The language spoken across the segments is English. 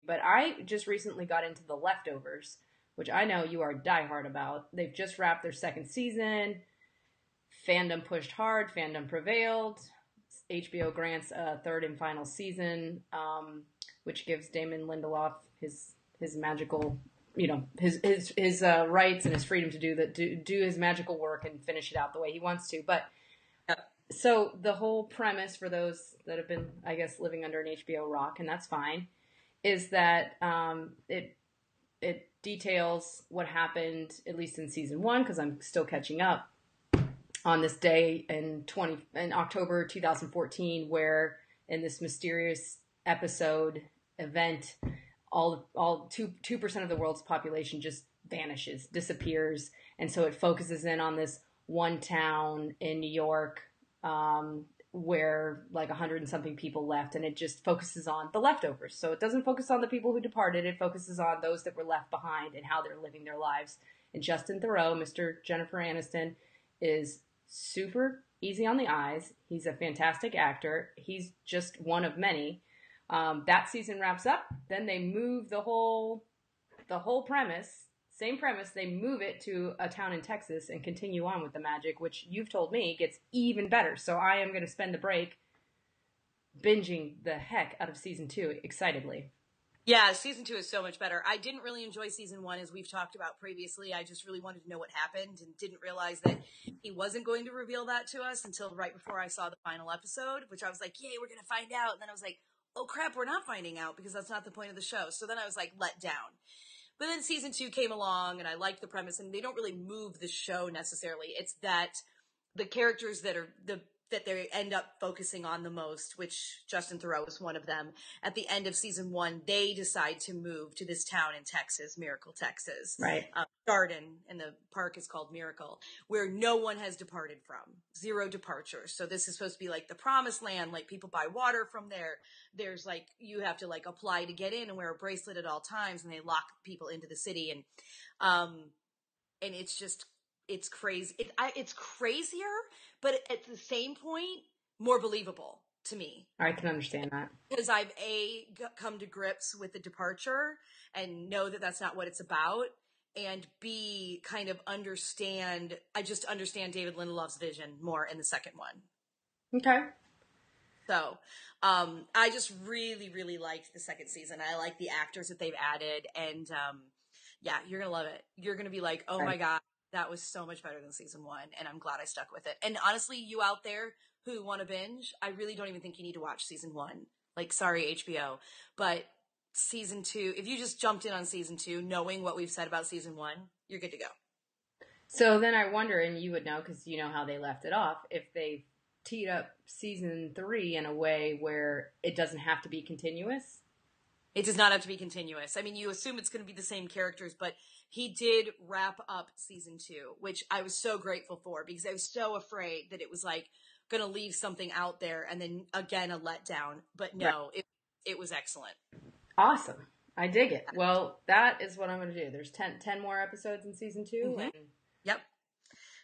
but I just recently got into The Leftovers, which I know you are diehard about. They've just wrapped their second season. Fandom pushed hard, fandom prevailed. HBO grants a third and final season, which gives Damon Lindelof his magical, his rights and his freedom to do his magical work and finish it out the way he wants to. But so the whole premise for those that have been, I guess, living under an HBO rock, and that's fine, is that it details what happened, at least in season one, because I'm still catching up, on this day in October 2014, where in this mysterious episode event, all 2% of the world's population just vanishes, disappears, and so it focuses in on this one town in New York, where like 100 and something people left, and it just focuses on the leftovers. So it doesn't focus on the people who departed, it focuses on those that were left behind and how they're living their lives. And Justin Theroux, Mr. Jennifer Aniston, is super easy on the eyes. He's a fantastic actor. He's just one of many. That season wraps up. Then they move the whole premise, same premise. They move it to a town in Texas and continue on with the magic, which you've told me gets even better. So I am going to spend the break binging the heck out of season 2 excitedly. Yeah, season 2 is so much better. I didn't really enjoy season 1, as we've talked about previously. I just really wanted to know what happened and didn't realize that he wasn't going to reveal that to us until right before I saw the final episode, which I was like, yay, we're going to find out. And then I was like, oh crap, we're not finding out because that's not the point of the show. So then I was like let down. But then season 2 came along and I liked the premise, and they don't really move the show necessarily. It's that the characters that they end up focusing on the most, which Justin Theroux is one of them. At the end of season 1, they decide to move to this town in Texas, Miracle, Texas. Right. Garden, and the park is called Miracle, where no one has departed from. 0 departures. So this is supposed to be like the promised land, like people buy water from there. There's like, you have to like apply to get in and wear a bracelet at all times, and they lock people into the city. And it's just, it's crazy. It's crazier, but at the same point, more believable to me. I can understand that. Because I've come to grips with the departure and know that that's not what it's about. And B, kind of understand David Lindelof's vision more in the second one. Okay. So, I just really, really liked the second season. I like the actors that they've added, and, yeah, you're going to love it. You're going to be like, oh my God, that was so much better than season 1. And I'm glad I stuck with it. And honestly, you out there who want to binge, I really don't even think you need to watch season 1. Like, sorry, HBO, but season 2, if you just jumped in on season 2, knowing what we've said about season 1, you're good to go. So then I wonder, and you would know because you know how they left it off, if they teed up season 3 in a way where it doesn't have to be continuous. It does not have to be continuous. I mean, you assume it's going to be the same characters, but he did wrap up season 2, which I was so grateful for, because I was so afraid that it was like going to leave something out there and then again a letdown. But no, right. It was excellent. Awesome. I dig it. Well, that is what I'm going to do. There's 10 more episodes in season 2. Mm-hmm. And yep.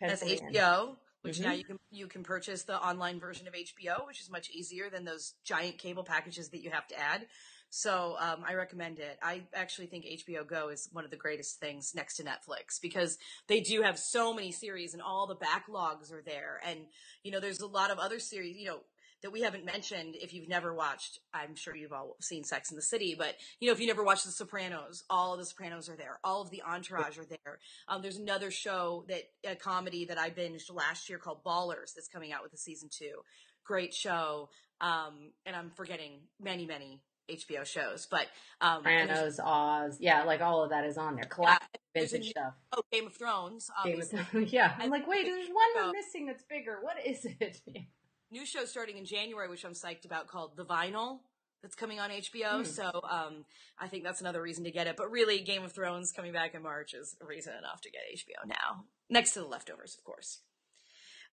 That's HBO, which now you can purchase the online version of HBO, which is much easier than those giant cable packages that you have to add. So I recommend it. I actually think HBO Go is one of the greatest things next to Netflix, because they do have so many series and all the backlogs are there. And, there's a lot of other series, that we haven't mentioned. If you've never watched, I'm sure you've all seen Sex and the City, but if you never watched The Sopranos, all of The Sopranos are there. All of the Entourage are there. There's another show, a comedy that I binged last year called Ballers, that's coming out with a season 2. Great show. And I'm forgetting many, many HBO shows, but Sopranos, Oz, yeah, like all of that is on there. Classic vintage stuff. Oh, Game of Thrones, obviously. Game of Thrones, yeah. I'm like, wait, there's one we're missing that's bigger. What is it? New show starting in January, which I'm psyched about, called The Vinyl, that's coming on HBO. So I think that's another reason to get it. But really, Game of Thrones coming back in March is reason enough to get HBO now. Next to The Leftovers, of course.